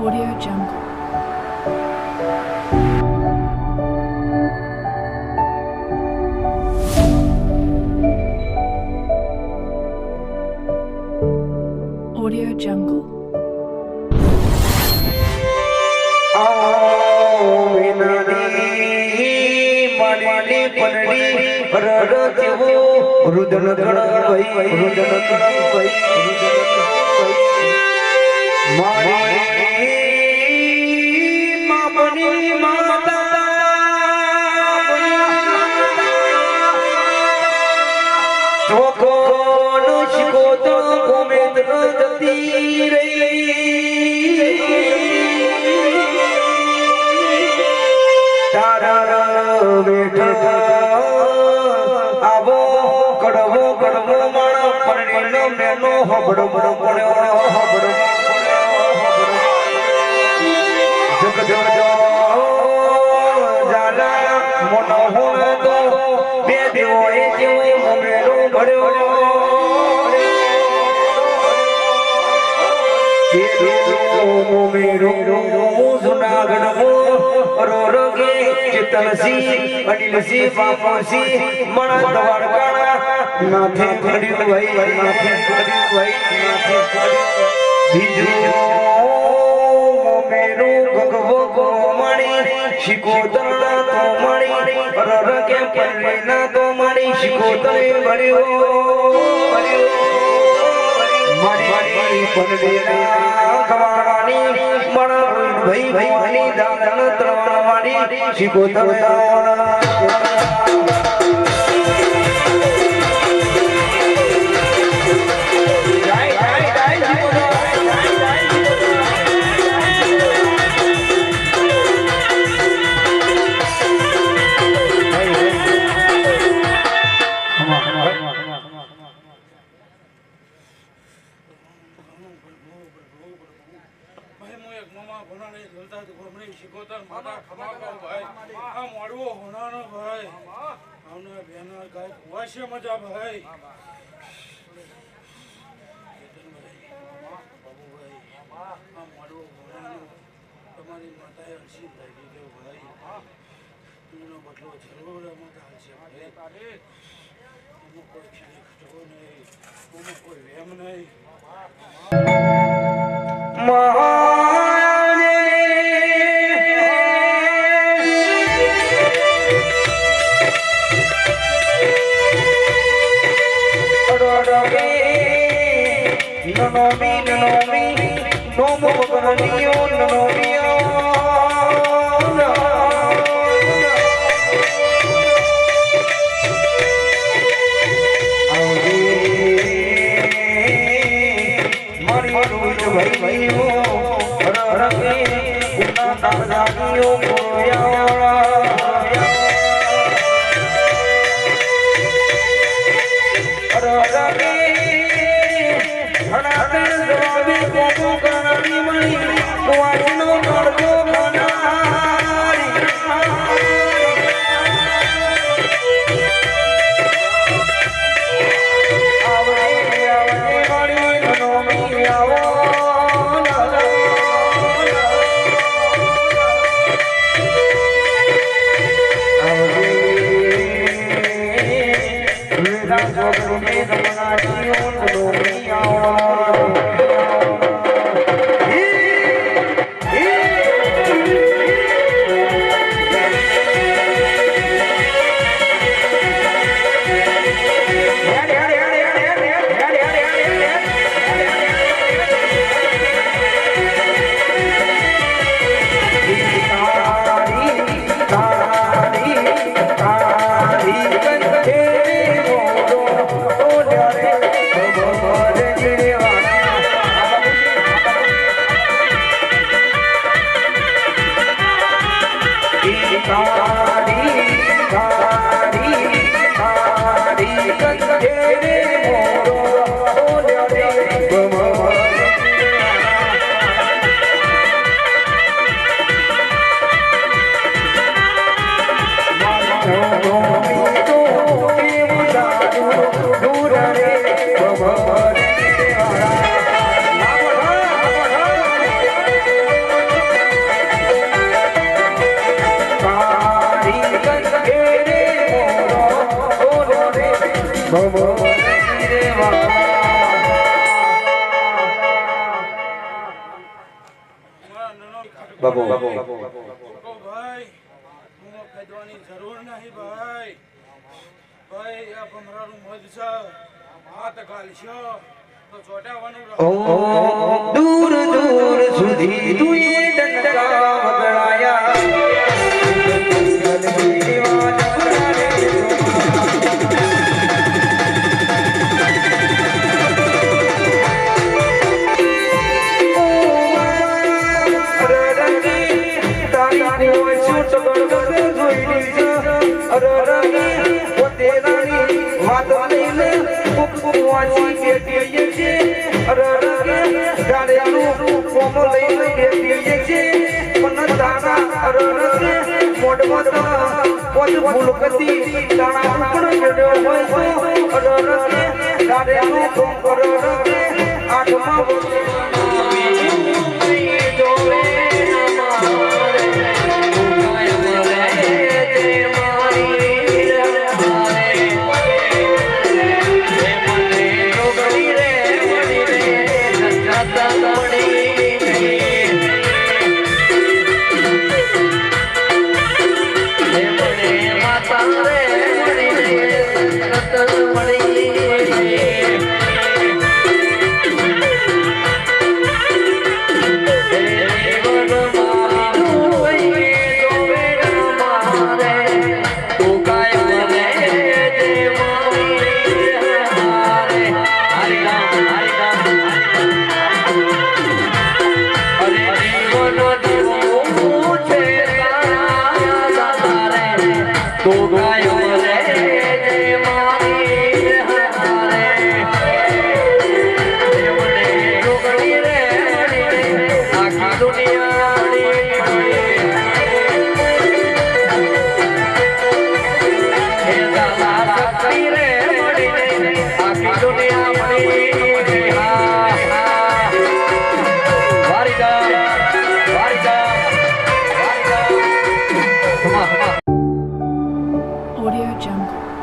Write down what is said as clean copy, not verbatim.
Audio Jungle. Audio Jungle. રુદન મારી માતા ચોકોનો શિકોતો કોમેત જતી રહી તારા બેઠા આવો કડવો કડવો માણો પરણીનો મેનો હબડો બડો પડ્યો હબડો જગ જાલા મોનો હોનો તો બે દેવો એ જેવો મેરો ભર્યો મેરો જુનાગઢ રોગે ચિતલસી અનિલસી બાપુસી મણા દ્વારકાણા નાથે પડ્યું ભાઈ નાથે પડ્યું ભાઈ નાથે પડ્યું બીજો મેરો ભગવો ગો માણી શિકોતરના તો માણી રરકે પરણીના તો માણી શિકોતરે ભર્યો મારી પરણીના ગવાણી મણા ભાઈ ભાઈ દાદન ત્રણવાણી શિકોતરે મજા ભાઈ તમારી માતાએ હસી લાગી ગયો ભાઈ એનો બદલો જરૂર ચાલશે ભાઈ એમાં કોઈ ખીખતો નહીં એમાં કોઈ વેમ નહીં Nomo Ganio, Nomio. ભવતી રે વાહ. બાબુ ભાઈ હું ખેદવાની જરૂર નહીં ભાઈ ભાઈ આ ભમરાનું મધ છે હાથ ગાલશો તો ચોટાવાનું ઓ દૂર દૂર સુધી તું એ ડંકા વગડાયા Audio Jungle.